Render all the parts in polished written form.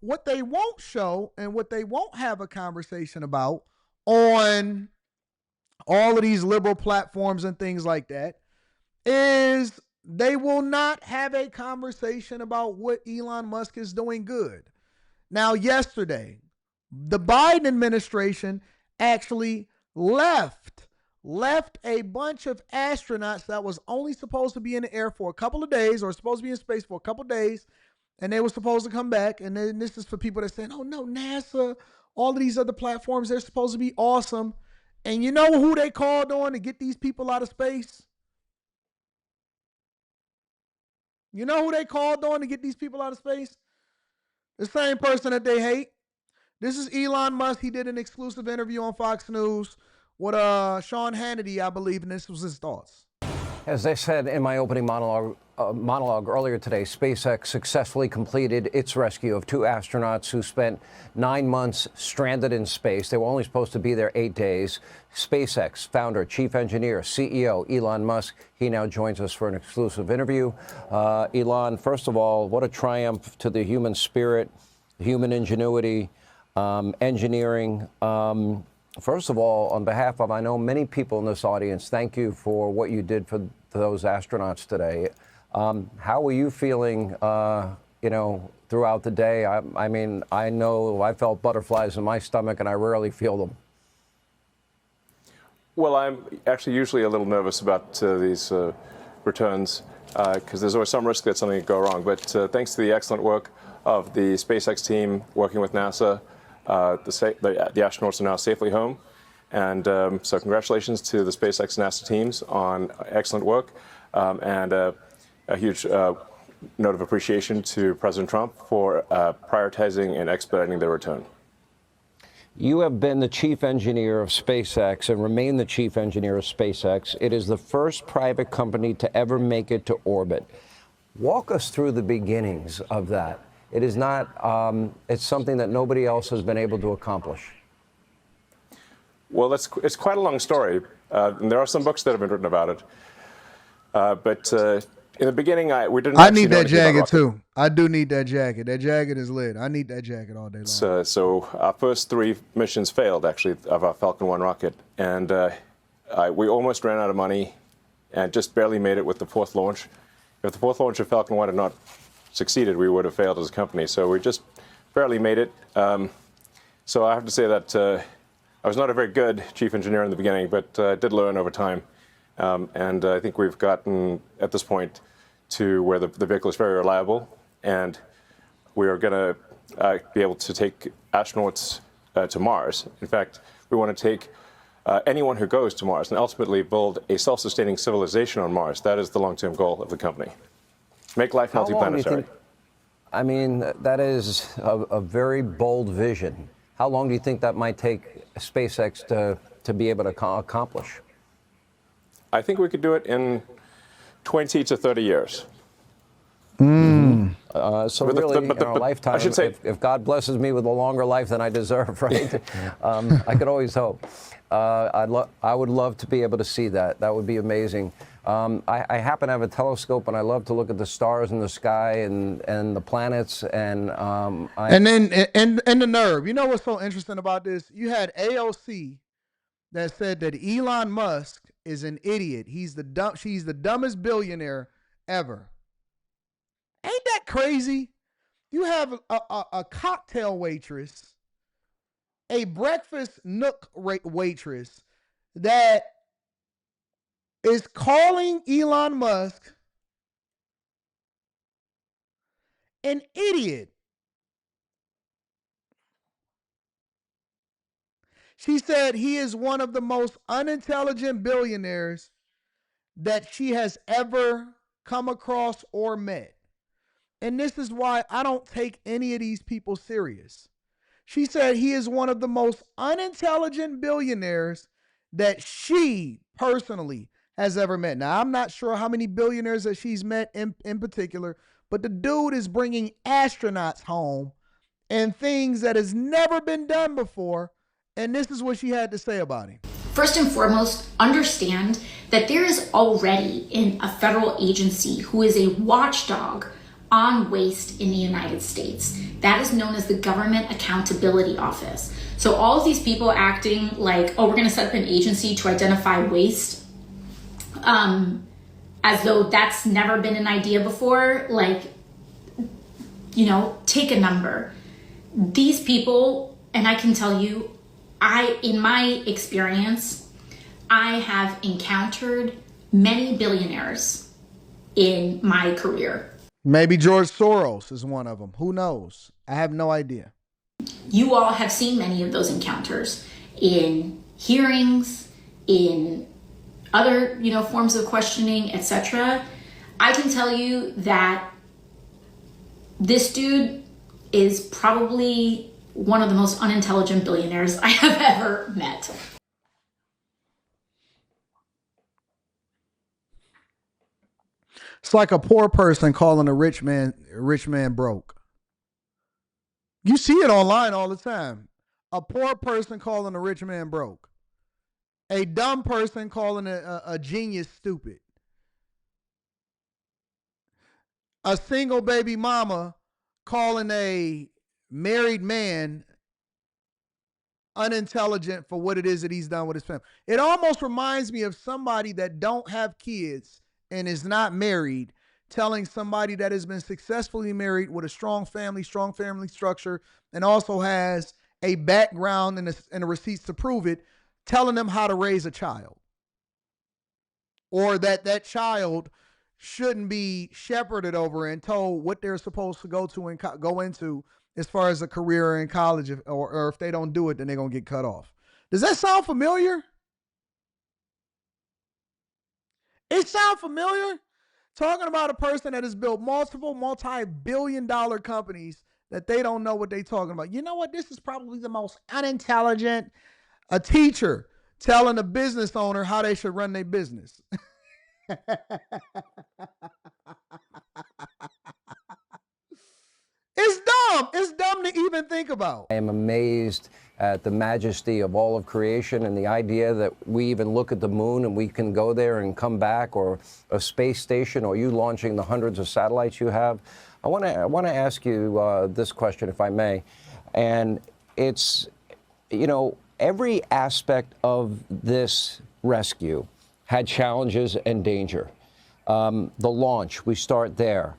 what they won't show and what they won't have a conversation about on all of these liberal platforms and things like that is they will not have a conversation about what Elon Musk is doing good. Now, yesterday, the Biden administration actually left a bunch of astronauts that was only supposed to be in the air for a couple of days or supposed to be in space for a couple of days, and they were supposed to come back. And then this is for people that are saying, oh no, NASA, all of these other platforms, they're supposed to be awesome. And you know who they called on to get these people out of space? You know who they called on to get these people out of space? The same person that they hate. This is Elon Musk. He did an exclusive interview on Fox News with Sean Hannity, I believe, and this was his thoughts. As I said in my opening monologue earlier today, SpaceX successfully completed its rescue of 2 astronauts who spent 9 months stranded in space. They were only supposed to be there 8 days. SpaceX founder, chief engineer, CEO Elon Musk, he now joins us for an exclusive interview. Elon, first of all, what a triumph to the human spirit, human ingenuity, engineering. First of all, on behalf of, I know many people in this audience, thank you for what you did for those astronauts today. How were you feeling, throughout the day? I mean, I know I felt butterflies in my stomach, and I rarely feel them. Well, I'm actually usually a little nervous about these returns because there's always some risk that something could go wrong. But thanks to the excellent work of the SpaceX team working with NASA, the astronauts are now safely home. And so congratulations to the SpaceX and NASA teams on excellent work. And a huge note of appreciation to President Trump for prioritizing and expediting their return. You have been the chief engineer of SpaceX and remain the chief engineer of SpaceX. It is the first private company to ever make it to orbit. Walk us through the beginnings of that. It is not, it's something that nobody else has been able to accomplish. Well, it's quite a long story. And there are some books that have been written about it. But in the beginning, we didn't. I need that jacket too. I do need that jacket. That jacket is lit. I need that jacket all day long. So our first 3 missions failed, actually, of our Falcon 1 rocket. And we almost ran out of money and just barely made it with the 4th launch. If the 4th launch of Falcon 1 had not succeeded, we would have failed as a company. So we just barely made it. So I have to say that I was not a very good chief engineer in the beginning, but I did learn over time. And I think we've gotten, at this point, to where the vehicle is very reliable. And we are going to be able to take astronauts to Mars. In fact, we want to take anyone who goes to Mars and ultimately build a self-sustaining civilization on Mars. That is the long-term goal of the company. Make life multiplanetary. I mean, that is a very bold vision. How long do you think that might take SpaceX to be able to accomplish? I think we could do it in 20 to 30 years. So really, in our lifetime, I should say, if God blesses me with a longer life than I deserve, right? I could always hope. I would love to be able to see that. That would be amazing. I happen to have a telescope, and I love to look at the stars in the sky and the planets. And then the nerve. You know what's so interesting about this? You had AOC that said that Elon Musk is an idiot. She's the dumbest billionaire ever. Ain't that crazy? You have a cocktail waitress, a breakfast nook waitress that is calling Elon Musk an idiot. She said he is one of the most unintelligent billionaires that she has ever come across or met. And this is why I don't take any of these people serious. She said he is one of the most unintelligent billionaires that she personally has ever met. Now, I'm not sure how many billionaires that she's met in particular, but the dude is bringing astronauts home and things that has never been done before. And this is what she had to say about him. First and foremost, understand that there is already a federal agency who is a watchdog on waste in the United States. That is known as the Government Accountability Office. So all of these people acting like, oh, we're going to set up an agency to identify waste, as though that's never been an idea before, like, you know, take a number. These people, and I can tell you, in my experience, I have encountered many billionaires in my career. Maybe George Soros is one of them. Who knows? I have no idea. You all have seen many of those encounters in hearings, in other, you know, forms of questioning, etc. I can tell you that this dude is probably one of the most unintelligent billionaires I have ever met. It's like a poor person calling a rich man broke. You see it online all the time. A poor person calling a rich man broke. A dumb person calling a genius stupid. A single baby mama calling a married man unintelligent for what it is that he's done with his family. It almost reminds me of somebody that don't have kids and is not married telling somebody that has been successfully married with a strong family structure, and also has a background and a receipts to prove it, telling them how to raise a child. Or that child shouldn't be shepherded over and told what they're supposed to go into as far as a career in college, or if they don't do it, then they're going to get cut off. Does that sound familiar? It sounds familiar? Talking about a person that has built multiple multi-billion-dollar companies that they don't know what they're talking about. You know what? This is probably the most unintelligent. A teacher telling a business owner how they should run their business. It's dumb. It's dumb to even think about. I am amazed at the majesty of all of creation and the idea that we even look at the moon and we can go there and come back, or a space station, or you launching the hundreds of satellites you have. I want to ask you this question, if I may, and it's, you know, every aspect of this rescue had challenges and danger. The launch, we start there.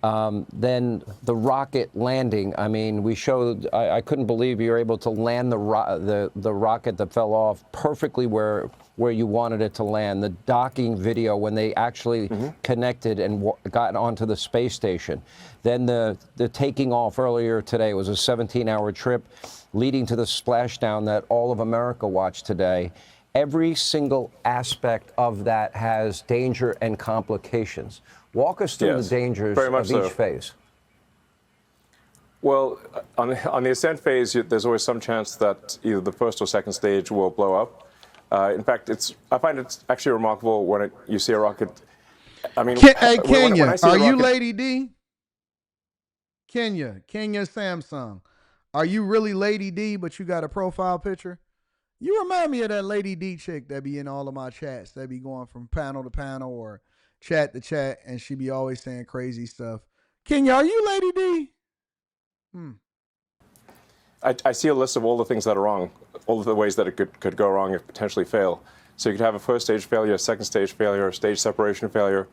Then the rocket landing. I mean, we showed. I couldn't believe you were able to land the rocket that fell off perfectly where you wanted it to land. The docking video when they actually connected and got onto the space station. Then the taking off earlier today was a 17-hour trip, leading to the splashdown that all of America watched today. Every single aspect of that has danger and complications. Walk us through the dangers of each phase. Well, on the ascent phase, there's always some chance that either the first or second stage will blow up. In fact, I find it's actually remarkable when you see a rocket. I mean, hey, Kenya, when I see are a you rocket, Lady D? Kenya Samsung. Are you really Lady D, but you got a profile picture? You remind me of that Lady D chick that be in all of my chats, that be going from panel to panel or chat to chat, and she be always saying crazy stuff. Kenya, are you Lady D? I see a list of all the things that are wrong, all of the ways that it could go wrong and potentially fail. So you could have a first stage failure, a second stage failure, a stage separation failure.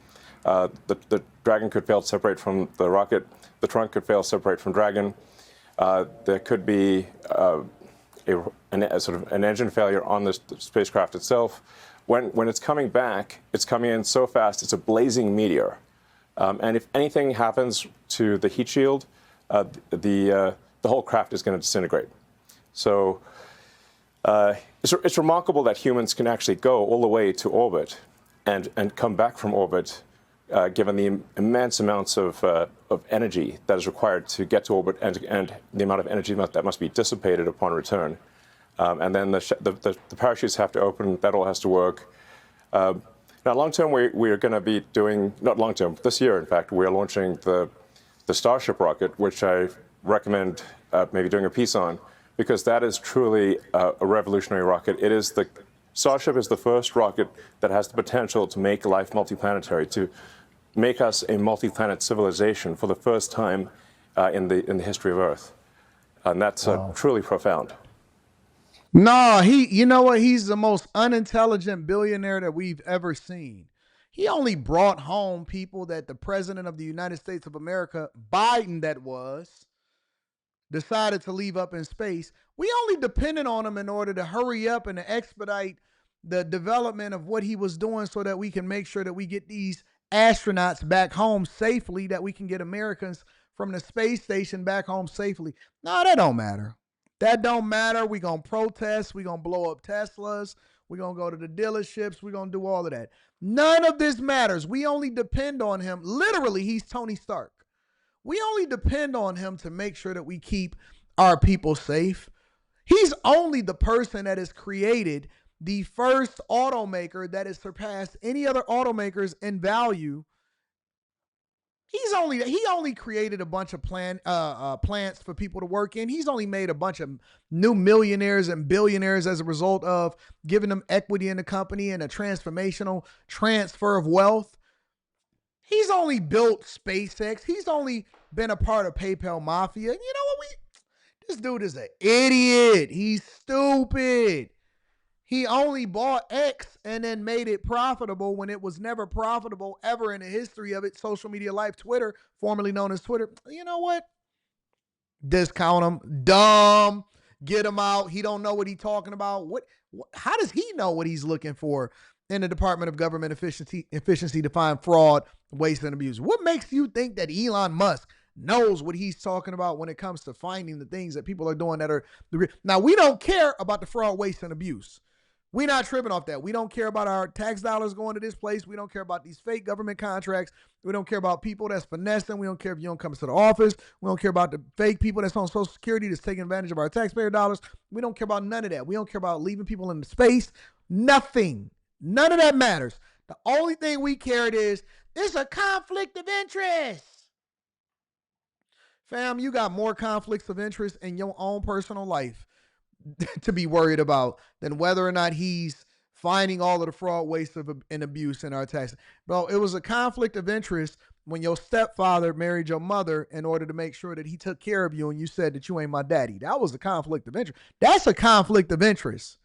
The Dragon could fail to separate from the rocket. The trunk could fail to separate from Dragon. There could be a sort of an engine failure on the spacecraft itself. When it's coming back, it's coming in so fast, it's a blazing meteor. And if anything happens to the heat shield, the whole craft is going to disintegrate. So it's remarkable that humans can actually go all the way to orbit and come back from orbit, given the immense amounts of energy that is required to get to orbit, and the amount of energy that must be dissipated upon return. And then the parachutes have to open. That all has to work. Now, long term, we are going to be doing, not long term, this year, in fact, we are launching the Starship rocket, which I recommend maybe doing a piece on, because that is truly a revolutionary rocket. Starship is the first rocket that has the potential to make life multiplanetary, to make us a multi-planet civilization for the first time in the history of Earth. And that's truly profound. No, you know what? He's the most unintelligent billionaire that we've ever seen. He only brought home people that the president of the United States of America, Biden that was, decided to leave up in space. We only depended on him in order to hurry up and to expedite the development of what he was doing so that we can make sure that we get these astronauts back home safely, that we can get Americans from the space station back home safely. No, that don't matter. That don't matter. We're going to protest. We're going to blow up Teslas. We're going to go to the dealerships. We're going to do all of that. None of this matters. We only depend on him. Literally, he's Tony Stark. We only depend on him to make sure that we keep our people safe. He's only the person that has created the first automaker that has surpassed any other automakers in value. He only created a bunch of plants for people to work in. He's only made a bunch of new millionaires and billionaires as a result of giving them equity in the company and a transformational transfer of wealth. He's only built SpaceX. He's only been a part of PayPal Mafia. You know what? This dude is an idiot. He's stupid. He only bought X and then made it profitable when it was never profitable ever in the history of its social media life. Twitter, formerly known as Twitter. You know what? Discount him. Dumb. Get him out. He don't know what he's talking about. How does he know what he's looking for in the Department of Government Efficiency to find fraud, waste, and abuse? What makes you think that Elon Musk knows what he's talking about when it comes to finding the things that people are doing that are... Now, we don't care about the fraud, waste, and abuse. We're not tripping off that. We don't care about our tax dollars going to this place. We don't care about these fake government contracts. We don't care about people that's finessing. We don't care if you don't come to the office. We don't care about the fake people that's on Social Security that's taking advantage of our taxpayer dollars. We don't care about none of that. We don't care about leaving people in the space. Nothing. None of that matters. The only thing we cared is there's a conflict of interest. Fam, you got more conflicts of interest in your own personal life to be worried about than whether or not he's finding all of the fraud, waste, and abuse in our taxes. Bro, it was a conflict of interest when your stepfather married your mother in order to make sure that he took care of you and you said that you ain't my daddy. That was a conflict of interest. That's a conflict of interest.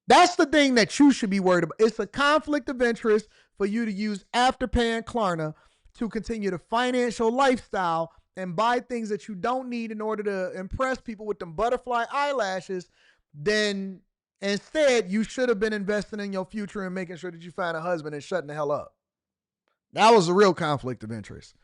That's the thing that you should be worried about. It's a conflict of interest for you to use Afterpay and Klarna to continue the financial lifestyle and buy things that you don't need in order to impress people with them butterfly eyelashes. Then instead, you should have been investing in your future and making sure that you find a husband and shutting the hell up. That was a real conflict of interest.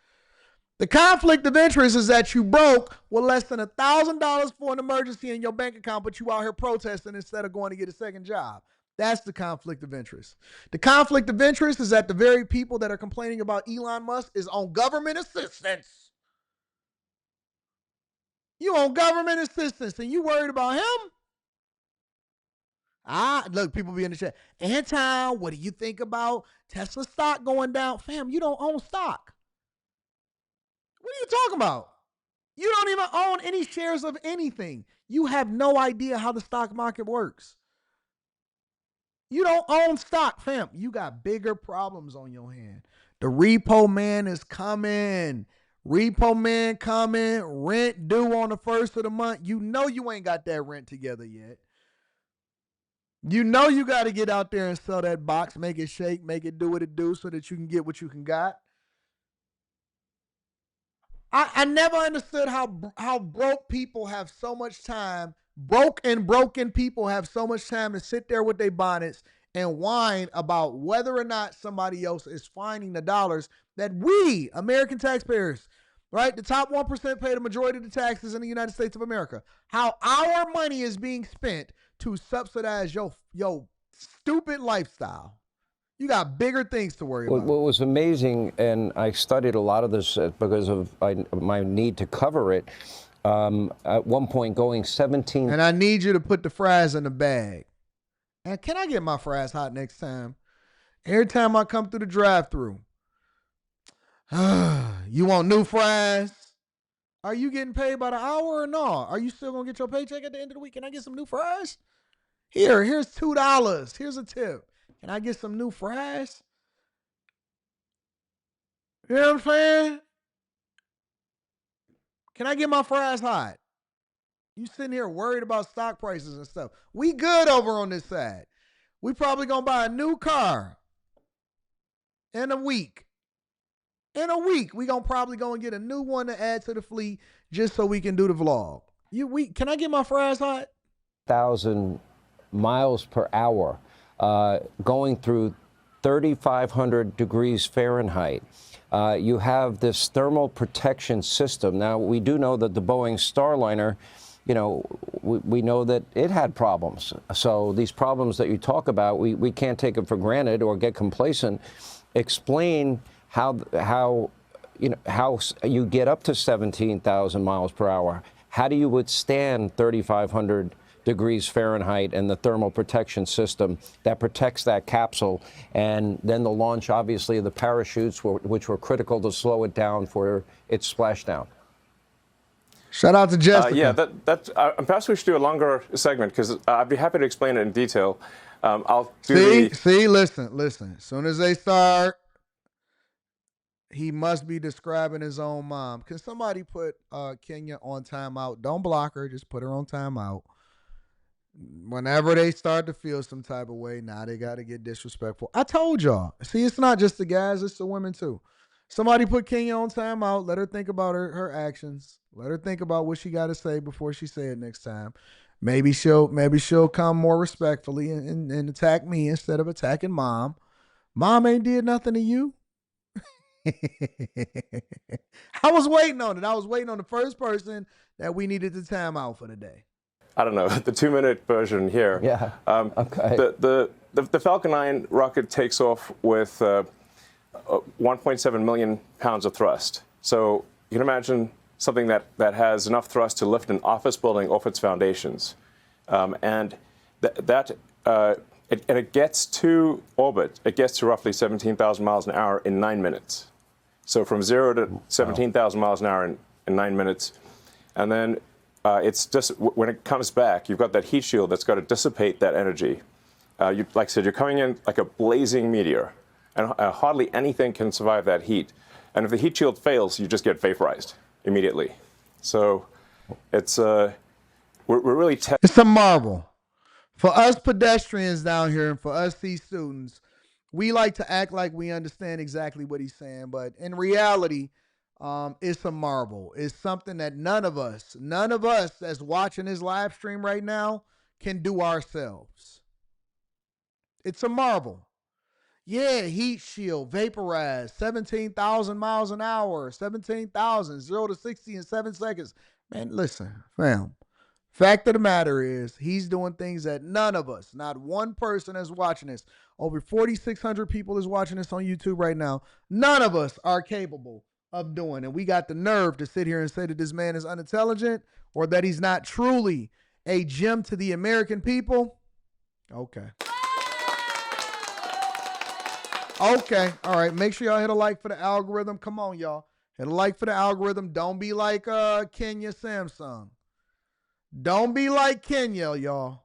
The conflict of interest is that you broke with less than $1,000 for an emergency in your bank account, but you out here protesting instead of going to get a second job. That's the conflict of interest. The conflict of interest is that the very people that are complaining about Elon Musk is on government assistance. You on government assistance and you worried about him? Look, people be in the chat. Anton, what do you think about Tesla stock going down? Fam, you don't own stock. What are you talking about? You don't even own any shares of anything. You have no idea how the stock market works. You don't own stock, fam. You got bigger problems on your hand. The repo man is coming. Repo man coming. Rent due on the 1st of the month. You know you ain't got that rent together yet. You know you got to get out there and sell that box, make it shake, make it do what it do so that you can get what you can got. I never understood how broke people have so much time. Broken people have so much time to sit there with their bonnets and whine about whether or not somebody else is finding the dollars that we, American taxpayers, right? The top 1% pay the majority of the taxes in the United States of America. How our money is being spent to subsidize your stupid lifestyle. You got bigger things to worry about. What was amazing, and I studied a lot of this because of my need to cover it, at one point going 17... And I need you to put the fries in the bag. And can I get my fries hot next time? Every time I come through the drive-thru. You want new fries? Are you getting paid by the hour or not? Are you still going to get your paycheck at the end of the week? Can I get some new fries? Here's $2. Here's a tip. Can I get some new fries? You know what I'm saying? Can I get my fries hot? You sitting here worried about stock prices and stuff. We good over on this side. We probably gonna buy a new car in a week. In a week, we gonna probably go and get a new one to add to the fleet just so we can do the vlog. Can I get my fries hot? 1,000 miles per hour, going through 3,500 degrees Fahrenheit. You have this thermal protection system. Now, we do know that the Boeing Starliner, you know, we know that it had problems. So these problems that you talk about, we can't take them for granted or get complacent. Explain how you get up to 17,000 miles per hour. How do you withstand 3,500 degrees Fahrenheit and the thermal protection system that protects that capsule? And then the launch, obviously, of the parachutes, which were critical to slow it down for its splashdown. Shout out to Jessica. Yeah, perhaps we should do a longer segment because I'd be happy to explain it in detail. I'll do listen. As soon as they start, he must be describing his own mom. Can somebody put Kenya on timeout? Don't block her. Just put her on timeout. Whenever they start to feel some type of way, now they got to get disrespectful. I told y'all. See, it's not just the guys, it's the women too. Somebody put Kenya on timeout. Let her think about her actions. Let her think about what she got to say before she say it next time. Maybe she'll come more respectfully and attack me instead of attacking mom. Mom ain't did nothing to you. I was waiting on it. I was waiting on the first person that we needed to time out for the day. I don't know, the 2-minute version here. Yeah. Okay. The Falcon 9 rocket takes off with 1.7 million pounds of thrust. So you can imagine something that has enough thrust to lift an office building off its foundations. And it gets to orbit. It gets to roughly 17,000 miles an hour in 9 minutes. So from 0 to 17,000 miles an hour in 9 minutes. And then it's just when it comes back, you've got that heat shield that's got to dissipate that energy. Like I said, you're coming in like a blazing meteor, and hardly anything can survive that heat. And if the heat shield fails, you just get vaporized immediately. So it's we're really it's a marvel. For us pedestrians down here and for us these students, we like to act like we understand exactly what he's saying, but in reality, it's a marvel. It's something that none of us that's watching this live stream right now can do ourselves. It's a marvel. Yeah, heat shield, vaporized, 17,000 miles an hour, 17,000, 0 to 60 in 7 seconds. Man, listen, fam. Fact of the matter is, he's doing things that none of us, not one person is watching this. Over 4,600 people is watching this on YouTube right now. None of us are capable of doing. And we got the nerve to sit here and say that this man is unintelligent or that he's not truly a gem to the American people. Okay. Okay. All right. Make sure y'all hit a like for the algorithm. Come on, y'all. Hit a like for the algorithm. Don't be like Kenya Samsung. Don't be like Kenya, y'all.